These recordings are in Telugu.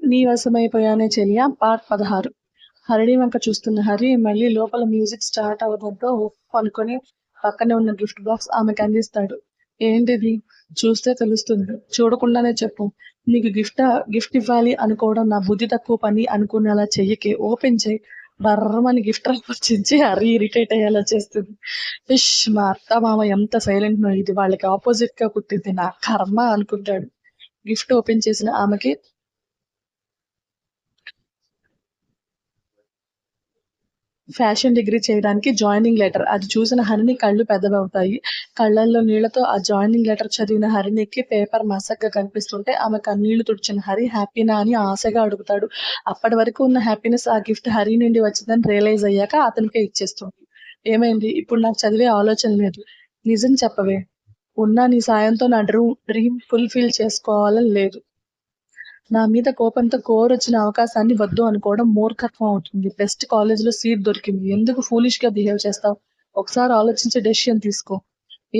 నీ వశమైపోయానే చెలియా పార్ట్ 16. హరిణి వంక చూస్తున్న హరి మళ్ళీ లోపల మ్యూజిక్ స్టార్ట్ అవడంతో ఉఫ్ అనుకొని పక్కనే ఉన్న గిఫ్ట్ బాక్స్ ఆమెకి అందిస్తాడు. ఏంటిది? చూస్తే తెలుస్తుంది. చూడకుండానే చెప్పు. నీకు గిఫ్ట్ ఇవ్వాలి అనుకోవడం నా బుద్ధి తక్కువ పని అనుకునేలా చెయ్యకే. ఓపెన్ చేయి. బర్రమని గిఫ్ట్ ఆపర్చించి హరి ఇరిటేట్ అయ్యేలా చేస్తుంది. ఇష్, మా అత్త మామ ఎంత సైలెంట్ నో, ఇది వాళ్ళకి ఆపోజిట్ గా పుట్టింది, నా కర్మ అనుకుంటాడు. గిఫ్ట్ ఓపెన్ చేసిన ఆమెకి ఫ్యాషన్ డిగ్రీ చేయడానికి జాయినింగ్ లెటర్. అది చూసిన హరిణి కళ్ళు పెద్దవవుతాయి. కళ్ళల్లో నీళ్లతో ఆ జాయినింగ్ లెటర్ చదివిన హరిణికి పేపర్ మసగ్గా కనిపిస్తుంటే ఆమె కన్నీళ్లు తుడిచిన హరి హ్యాపీనా అని ఆశగా అడుగుతాడు. అప్పటి వరకు ఉన్న హ్యాపీనెస్ ఆ గిఫ్ట్ హరి నుండి వచ్చిందని రియలైజ్ అయ్యాక అతనికే ఇచ్చేస్తుంది. ఏమైంది? ఇప్పుడు నాకు చదివే ఆలోచన లేదు. నిజం చెప్పవే. ఉన్నా నీ సాయంతో నా డ్రీమ్ ఫుల్ఫిల్ చేసుకోవాలని లేదు. నా మీద కోపంతో కోరొచ్చిన అవకాశాన్ని వద్దు అనుకోవడం మూర్ఖత్వం అవుతుంది. బెస్ట్ కాలేజీలో సీట్ దొరికింది. ఎందుకు ఫూలిష్ గా బిహేవ్ చేస్తావు? ఒకసారి ఆలోచించి డెసిషన్ తీసుకో.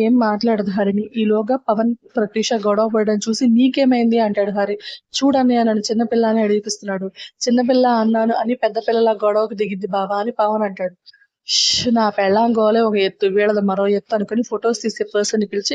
ఏం మాట్లాడదు హరిని. ఈలోగా పవన్ ప్రత్యూష గొడవ పడడం చూసి నీకేమైంది అంటాడు హరి. చూడన్నయ్య, నన్ను చిన్నపిల్ల అని అడిగిపిస్తున్నాడు. చిన్నపిల్ల అన్నాను అని పెద్ద పిల్లల గొడవకు దిగింది బావా అని పవన్ అంటాడు. నా పెళ్ళాం గోలే ఒక ఎత్తు, వీళ్ళది మరో ఎత్తు అనుకుని ఫొటోస్ తీసే పర్సన్ ని పిలిచి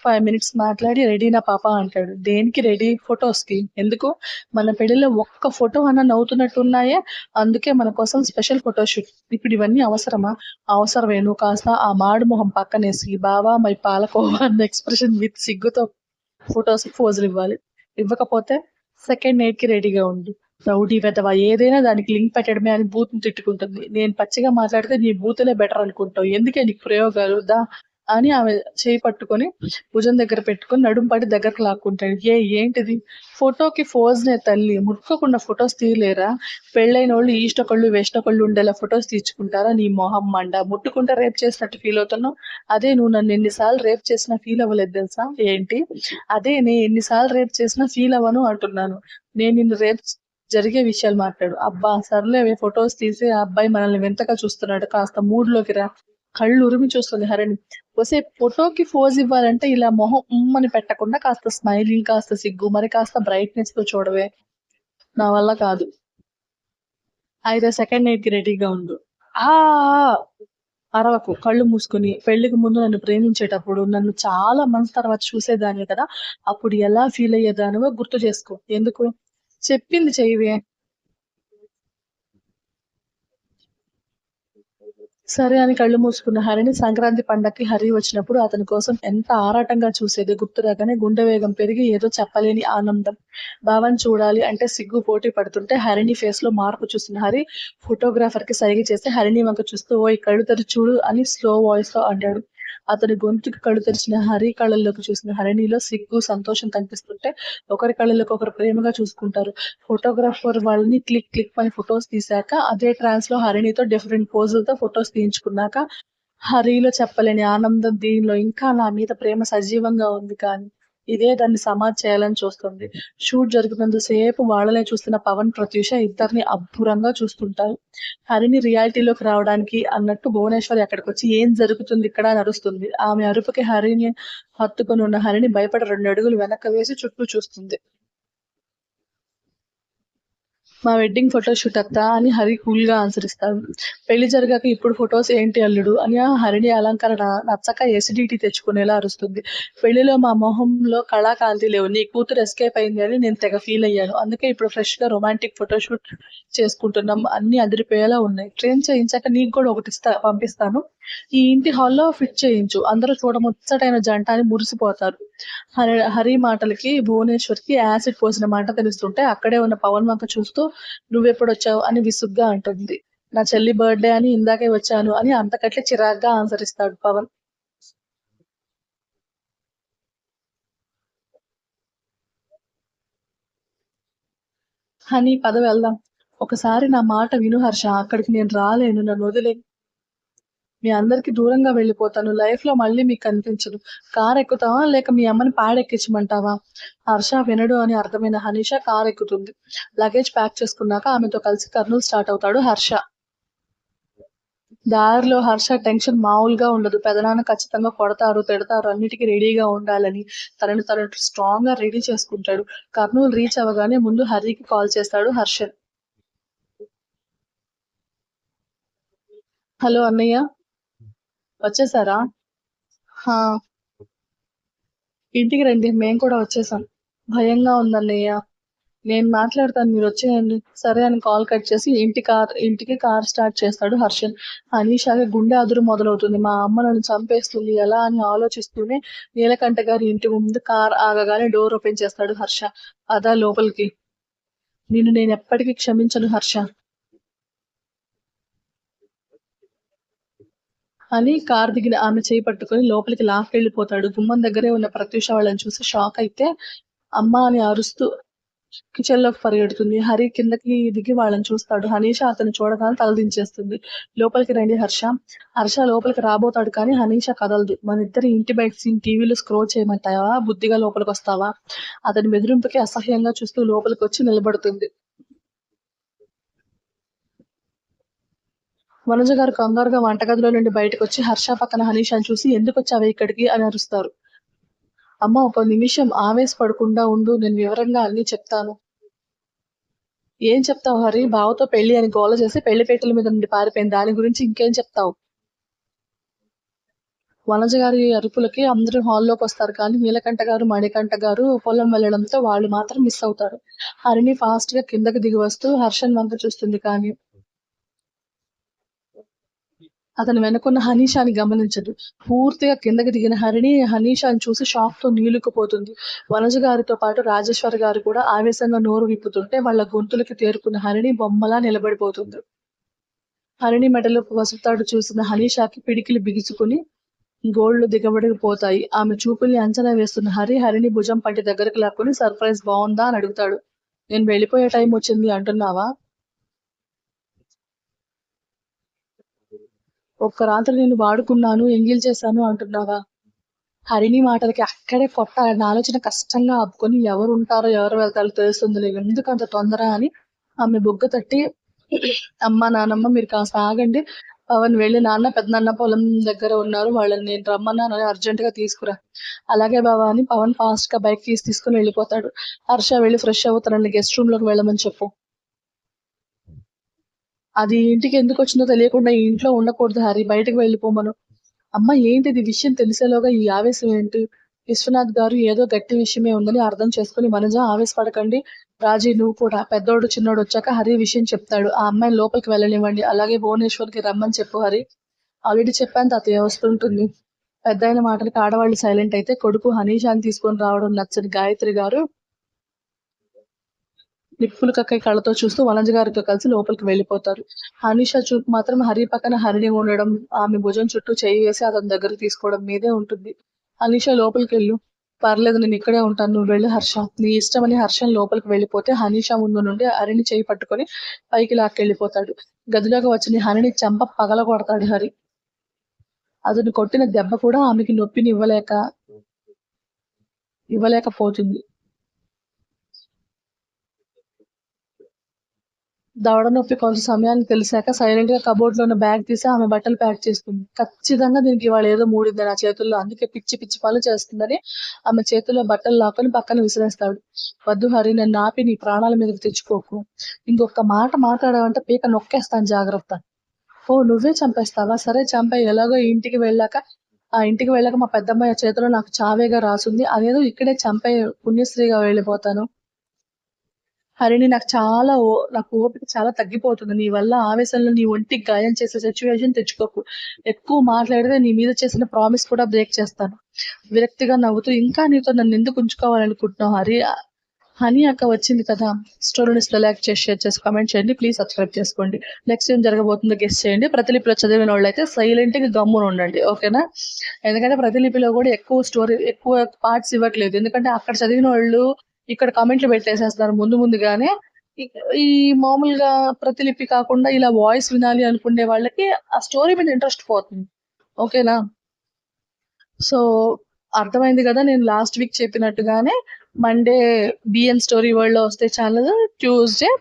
5 minutes మాట్లాడి రెడీనా పాప అంటాడు. దేనికి రెడీ? ఫొటోస్ కి. ఎందుకు? మన పెళ్లిలో ఒక్క ఫోటో అన్న నవ్వుతున్నట్టున్నాయే, అందుకే మన కోసం స్పెషల్ ఫోటోషూట్. ఇప్పుడు ఇవన్నీ అవసరమా? అవసరమే. నువ్వు కాస్త ఆ మాడు మొహం పక్కనేసి బావా మై పాలకోవా అన్న ఎక్స్ప్రెషన్ విత్ సిగ్గుతో ఫొటోస్ పోజులు ఇవ్వాలి. ఇవ్వకపోతే సెకండ్ నైట్ కి రెడీగా ఉండు. రౌడీ వెధవ, ఏదైనా దానికి లింక్ పెట్టడమే అని బూత్ని తిట్టుకుంటుంది. నేను పచ్చిగా మాట్లాడితే నీ బూతులే బెటర్ అనుకుంటావు. ఎందుకే నీకు ప్రయోగాలు? దా అని ఆమె చేయి పట్టుకొని భుజం దగ్గర పెట్టుకొని నడుం పడి దగ్గరకు లాక్కుంటాడు. ఏంటిది? ఫోటోకి ఫోజ్నే తల్లి, ముట్టుకోకుండా ఫొటోస్ తీయలేరా? పెళ్ళైన వాళ్ళు ఈస్ట్ ఒకళ్ళు వెస్ట్ ఒకళ్ళు ఉండేలా ఫొటోస్ తీర్చుకుంటారా? నీ మొహం మండ. ముట్టుకుంటే రేప్ చేసినట్టు ఫీల్ అవుతున్నావు. అదే నువ్వు నన్ను ఎన్నిసార్లు రేప్ చేసినా ఫీల్ అవ్వలేదు తెలుసా? ఏంటి? అదే నేను ఎన్నిసార్లు రేప్ చేసినా ఫీల్ అవ్వను అంటున్నాను. నేను నిన్ను రేప్ జరిగే విషయాలు మాట్లాడు. అబ్బా సర్లేవే, ఫొటోస్ తీసి ఆ అబ్బాయి మనల్ని వింతగా చూస్తున్నాడు, కాస్త మూడ్ లోకి రా. కళ్ళు ఉరిమి చూస్తుంది హరిణి. వసే, ఫోటోకి ఫోజ్ ఇవ్వాలంటే ఇలా మొహం ఉమ్మని పెట్టకుండా కాస్త స్మైలింగ్, కాస్త సిగ్గు, మరి కాస్త బ్రైట్నెస్ తో చూడవే. నా వల్ల కాదు. అయితే సెకండ్ నైట్ కి రెడీగా ఉండు. ఆ అరవకు. కళ్ళు మూసుకుని. పెళ్లికి ముందు నన్ను ప్రేమించేటప్పుడు నన్ను చాలా మంత్స్ తర్వాత చూసేదాన్ని కదా, అప్పుడు ఎలా ఫీల్ అయ్యేదానివో గుర్తు చేసుకో. ఎందుకు? చెప్పింది చెయ్యవే. సరే అని కళ్ళు మూసుకున్న హరిని సంక్రాంతి పండక్కి హరి వచ్చినప్పుడు అతని కోసం ఎంత ఆరాటంగా చూసేది గుర్తురాగానే గుండె వేగం పెరిగి ఏదో చెప్పలేని ఆనందం. బావని చూడాలి అంటే సిగ్గు పోటీ పడుతుంటే హరిని ఫేస్ లో మార్పు చూసిన హరి ఫోటోగ్రాఫర్ కి సైగ చేసి హరిని వంక చూస్తూ ఓయ్ కళ్ళు తెరిచి చూడు అని స్లో వాయిస్ లో అన్నాడు. అతని గొంతుకి కళ్ళు తెరిచిన హరి కళ్ళల్లోకి చూసిన హరిణిలో సిగ్గు, సంతోషం కనిపిస్తుంటే ఒకరి కళ్ళలోకి ఒకరు ప్రేమగా చూసుకుంటారు. ఫోటోగ్రాఫర్ వాళ్ళని క్లిక్ క్లిక్ అని ఫొటోస్ తీశాక అదే ట్రాన్స్ లో హరిణితో డిఫరెంట్ పోజులతో ఫొటోస్ తీయించుకున్నాక హరిలో చెప్పలేని ఆనందం. దీనిలో ఇంకా నా మీద ప్రేమ సజీవంగా ఉంది, కానీ ఇదే దాన్ని సమాధి చేయాలని చూస్తుంది. షూట్ జరుగుతున్నంత సేపు వాళ్ళనే చూస్తున్న పవన్, ప్రత్యూష ఇద్దరిని అబ్బురంగా చూస్తుంటారు. హరిని రియాలిటీలోకి రావడానికి అన్నట్టు భువనేశ్వరి అక్కడికి వచ్చి ఏం జరుగుతుంది ఇక్కడ అని అరుస్తుంది. ఆమె అరుపుకి హరిని హత్తుకొని ఉన్న హరిని భయపడి 2 అడుగులు వెనక్కి వేసి చుట్టూ చూస్తుంది. మా వెడ్డింగ్ ఫోటోషూట్ అత్త అని హరి కూల్ గా ఆన్సర్ ఇస్తాడు. పెళ్లి జరిగాక ఇప్పుడు ఫొటోస్ ఏంటి అల్లుడు అని ఆ హరిణి అలంకరణ నచ్చక ఎసిడిటీ తెచ్చుకునేలా అరుస్తుంది. పెళ్లిలో మా మొహంలో కళాకాంతి లేవు. నీ కూతురు ఎస్కేప్ అయింది అని నేను తెగ ఫీల్ అయ్యాను. అందుకే ఇప్పుడు ఫ్రెష్ గా రొమాంటిక్ ఫోటోషూట్ చేసుకుంటున్నాం. అన్ని అదిరిపోయేలా ఉన్నాయి. ట్రైన్ చేయించాక నీకు కూడా ఒకటి పంపిస్తాను. ఈ ఇంటి హాల్లో ఫిట్ చేయించు. అందరూ చూడముచ్చటైన జంట అని మురిసిపోతారు. హరి మాటలకి భువనేశ్వర్కి యాసిడ్ పోసిన మాట తెలుస్తుంటే అక్కడే ఉన్న పవన్ వంక చూస్తూ నువ్వెప్పుడొచ్చావు అని విసుగ్గా అంటుంది. నా చెల్లి బర్త్డే అని ఇందాకే వచ్చాను అని అంతకట్లే చిరాగ్గా ఆన్సర్ ఇస్తాడు పవన్. హనీ పద వెళ్దాం. ఒకసారి నా మాట విను హర్ష. అక్కడికి నేను రాలేను. నన్ను వదిలే. మీ అందరికి దూరంగా వెళ్ళిపోతాను. లైఫ్ లో మళ్ళీ మీకు కనిపించదు. కార్ ఎక్కుతావా లేక మీ అమ్మని పాడెక్కించమంటావా? హర్ష వినడు అని అర్థమైన హనీష కార్ ఎక్కుతుంది. లగేజ్ ప్యాక్ చేసుకున్నాక ఆమెతో కలిసి కర్నూలు స్టార్ట్ అవుతాడు హర్ష. దారిలో హర్ష టెన్షన్ మామూలుగా ఉండదు. పెదనాన్న ఖచ్చితంగా కొడతారు, తిడతారు, అన్నిటికి రెడీగా ఉండాలని తనని తను స్ట్రాంగ్‌గా రెడీ చేసుకుంటాడు. కర్నూలు రీచ్ అవ్వగానే ముందు హరికి కాల్ చేస్తాడు హర్షల్. హలో అన్నయ్య, వచ్చేసారా? హా, ఇంటికి రండి, మేము కూడా వచ్చేసాం. భయంగా ఉందన్నయ్య. నేను మాట్లాడతాను, మీరు వచ్చేయండి. సరే అని కాల్ కట్ చేసి ఇంటికి కార్ స్టార్ట్ చేస్తాడు హర్షల్. అనీషాకి గుండె అదురు మొదలవుతుంది. మా అమ్మ నన్ను చంపేస్తుంది ఎలా అని ఆలోచిస్తూనే నీలకంఠ గారి ఇంటి ముందు కార్ ఆగగానే డోర్ ఓపెన్ చేస్తాడు హర్ష. అదా లోపలికి. నిన్ను నేను ఎప్పటికీ క్షమించను హర్ష అని కార్ దిగిన ఆమె చేయి పట్టుకుని లోపలికి లాక్కెళ్ళిపోతాడు. గుమ్మం దగ్గరే ఉన్న ప్రత్యూష వాళ్ళని చూసి షాక్ అయితే అమ్మ అని అరుస్తూ కిచెన్‌లోకి పరిగెడుతుంది. హరి కిందకి దిగి వాళ్ళని చూస్తాడు. హనీష అతన్ని చూడగానే తలదించేస్తుంది. లోపలికి రండి హర్ష. హర్ష లోపలికి రాబోతాడు కానీ హనీష కదలదు. మనిద్దరి ఇంటి బయట సీన్ టీవీలో స్క్రోల్ చేయమంటావా? బుద్ధిగా లోపలికొస్తావా? అతని బెదిరింపుకి అసహ్యంగా చూస్తూ లోపలికొచ్చి నిలబడుతుంది. వనజ గారు కంగారుగా వంటగదిలో నుండి బయటకొచ్చి హర్ష పక్కన హనీషాని చూసి ఎందుకొచ్చావే ఇక్కడికి అని అరుస్తారు. అమ్మ ఒక నిమిషం ఆవేశపడకుండా ఉండు, నేను వివరంగా అన్నీ చెప్తాను. ఏం చెప్తావు హరి? బావతో పెళ్లి అని గోల చేసి పెళ్లిపీటల మీద నుండి పారిపోయింది. దాని గురించి ఇంకేం చెప్తావు? వనజ గారి అరుపులకి అందరూ హాల్లోకొస్తారు కానీ నీలకంఠ గారు, మణికంఠ గారు పొలం వెళ్ళడంతో వాళ్ళు మాత్రం మిస్ అవుతారు. హరిణి ఫాస్ట్ గా కిందకి దిగి వస్తూ హర్షన్ వంక చూస్తుంది కానీ అతని వెనుకున్న హనీషాని గమనించదు. పూర్తిగా కిందకి దిగిన హరిణి హనీషాని చూసి షాక్ తో నీలుకుపోతుంది. వనజ గారితో పాటు రాజేశ్వరి గారు కూడా ఆవేశంగా నోరు విప్పుతుంటే వాళ్ళ గొంతులకి తేరుకున్న హరిణి బొమ్మలా నిలబడిపోతుంది. హరిణి మెడలో పసుపుతాడు చూసిన హనీషాకి పిడికిలి బిగుసుకుని గోళ్లు దిగబడిపోతాయి. ఆమె చూపుల్ని అంచనా వేస్తున్న హరిని భుజం పట్టి దగ్గరకు లాక్కుని సర్ప్రైజ్ బాగుందా అని అడుగుతాడు. నేను వెళ్ళిపోయే టైం వచ్చింది అంటున్నావా? ఒక్క రాత్రి నేను వాడుకున్నాను, ఎంగిల్ చేశాను అంటున్నావా? హరిణి మాటలకి అక్కడే కొట్టాలన్న ఆలోచన కష్టంగా ఆపుకొని ఎవరుంటారో ఎవరు వెళ్తారో తెలుస్తుందిలే, ఎందుకు అంత తొందర అని ఆమె బుగ్గ తట్టి అమ్మ నానమ్మ మీరు కాస్త ఆగండి, పవన్ వెళ్ళి నాన్న పెద్దనాన్న పొలం దగ్గర ఉన్నారు, వాళ్ళని నేను రమ్మన్నాను అర్జెంట్ గా తీసుకురా. అలాగే బావా అని పవన్ ఫాస్ట్ గా బైక్ తీసుకుని వెళ్ళిపోతాడు. హర్ష వెళ్ళి ఫ్రెష్ అవుతానని గెస్ట్ రూమ్ లోకి వెళ్ళమని చెప్పు. అది ఇంటికి ఎందుకు వచ్చిందో తెలియకుండా ఈ ఇంట్లో ఉండకూడదు హరి, బయటకు వెళ్ళిపోమను. అమ్మ ఏంటిది, విషయం తెలిసేలోగా ఈ ఆవేశం ఏంటి? విశ్వనాథ్ గారు ఏదో గట్టి విషయమే ఉందని అర్థం చేసుకుని వనజ ఆవేశపడకండి. రాజీ నువ్వు కూడా, పెద్దోడు చిన్నోడు వచ్చాక హరి విషయం చెప్తాడు. ఆ అమ్మాయిని లోపలికి వెళ్ళనివ్వండి. అలాగే భువనేశ్వర్కి రమ్మని చెప్పు హరి. ఆల్రెడీ చెప్పాను తాతయ్య, వస్తుంటుంది. పెద్దాయన మాటలకి ఆడవాళ్ళు సైలెంట్ అయితే కొడుకు హనీషాని తీసుకొని రావడం నచ్చని గాయత్రి గారు నిప్పులు కక్కే కళ్ళతో చూస్తూ వనజ గారితో కలిసి లోపలికి వెళ్ళిపోతారు. హనీషా చూపు మాత్రం హరి పక్కన హరిణి ఉండడం, ఆమె భుజం చుట్టూ చేయి వేసి అతని దగ్గర తీసుకోవడం మీదే ఉంటుంది. హనీషా లోపలికి వెళ్ళు. పర్లేదు నేను ఇక్కడే ఉంటాను, నువ్వు వెళ్ళు హర్ష. నీ ఇష్టమని హర్షం లోపలికి వెళ్ళిపోతే హనీషా ముందు నుండి హరిని చేయి పట్టుకొని పైకి లాక్కెళ్ళిపోతాడు. గదిలోకి వచ్చిన హరిని చెంప పగల కొడతాడు హరి. అతను కొట్టిన దెబ్బ కూడా ఆమెకి నొప్పిని ఇవ్వలేకపోతుంది. దవడ నొప్పి కొంచెం సమయానికి తెలిసాక సైలెంట్ గా కబోర్డ్ లో ఉన్న బ్యాగ్ తీసి ఆమె బట్టలు ప్యాక్ చేస్తుంది. ఖచ్చితంగా దీనికి ఇవాళ ఏదో మూడింది నా చేతుల్లో, అందుకే పిచ్చి పిచ్చి పనులు చేస్తుందని ఆమె చేతుల్లో బట్టలు లాక్కొని పక్కన విసిరేస్తాడు. వద్దు హరి, నన్ను ఆపి నీ ప్రాణాల మీదకి తెచ్చుకోకు. ఇంకొక మాట మాట్లాడావంటే పీక నొక్కేస్తాను, జాగ్రత్త. ఓ నువ్వే చంపేస్తావా? సరే చంపేయ్. ఎలాగో ఆ ఇంటికి వెళ్ళాక మా పెద్దమ్మాయి చేతిలో నాకు చావేగా రాసుంది, అదేదో ఇక్కడే చంపేయ్, పుణ్యశ్రీగా వెళ్ళిపోతాను. హరిణి నాకు ఓపిక చాలా తగ్గిపోతుంది. నీ వల్ల ఆవేశంలో నీ ఒంటికి గాయం చేసే సిచ్యువేషన్ తెచ్చుకోకు. ఎక్కువ మాట్లాడితే నీ మీద చేసిన ప్రామిస్ కూడా బ్రేక్ చేస్తాను. విరక్తిగా నవ్వుతూ ఇంకా నీతో నన్ను ఎందుకు ఉంచుకోవాలనుకుంటున్నావు హరి? హనీ అక్క వచ్చింది కదా. స్టోరీని లైక్ చేసి షేర్ చేసి కామెంట్ చేయండి. ప్లీజ్ సబ్స్క్రైబ్ చేసుకోండి. నెక్స్ట్ ఏం జరగబోతుందో గెస్ చేయండి. ప్రతిలిపిలో చదివిన వాళ్ళైతే సైలెంట్ గా గమ్మున ఉండండి, ఓకేనా? ఎందుకంటే ప్రతిలిపిలో కూడా ఎక్కువ పార్ట్స్ ఇవ్వట్లేదు. ఎందుకంటే అక్కడ చదివిన వాళ్ళు ఇక్కడ కామెంట్లు పెట్టేసేస్తున్నారు ముందుగానే. ఈ ఈ మామూలుగా ప్రతిలిపి కాకుండా ఇలా వాయిస్ వినాలి అనుకునే వాళ్ళకి ఆ స్టోరీ మీద ఇంట్రెస్ట్ పోతుంది, ఓకేనా? సో అర్థమైంది కదా, నేను లాస్ట్ వీక్ చెప్పినట్టుగానే మండే బిఎన్ స్టోరీ వరల్డ్ లో వస్తే channel, Tuesday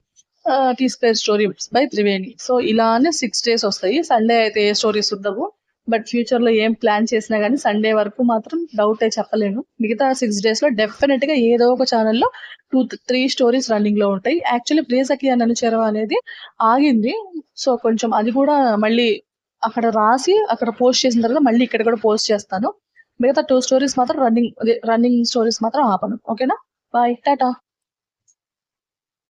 T square story by Triveni. So ఇలానే 6 days వస్తాయి. సండే అయితే ఏ స్టోరీస్ ఉండవు. బట్ ఫ్యూచర్ లో ఏం ప్లాన్ చేసినా గానీ సండే వరకు మాత్రం డౌటే చెప్పలేను. మిగతా 6 days లో డెఫినెట్ గా ఏదో ఒక ఛానల్లో 2-3 స్టోరీస్ రన్నింగ్ లో ఉంటాయి. యాక్చువల్లీ ప్రియసఖి నన్ను చేరవ అనేది ఆగింది. సో కొంచెం అది కూడా మళ్ళీ అక్కడ రాసి అక్కడ పోస్ట్ చేసిన తర్వాత మళ్ళీ ఇక్కడ కూడా పోస్ట్ చేస్తాను. మిగతా 2 స్టోరీస్ మాత్రం రన్నింగ్ స్టోరీస్ మాత్రం ఆపను. ఓకేనా? బాయ్, టాటా.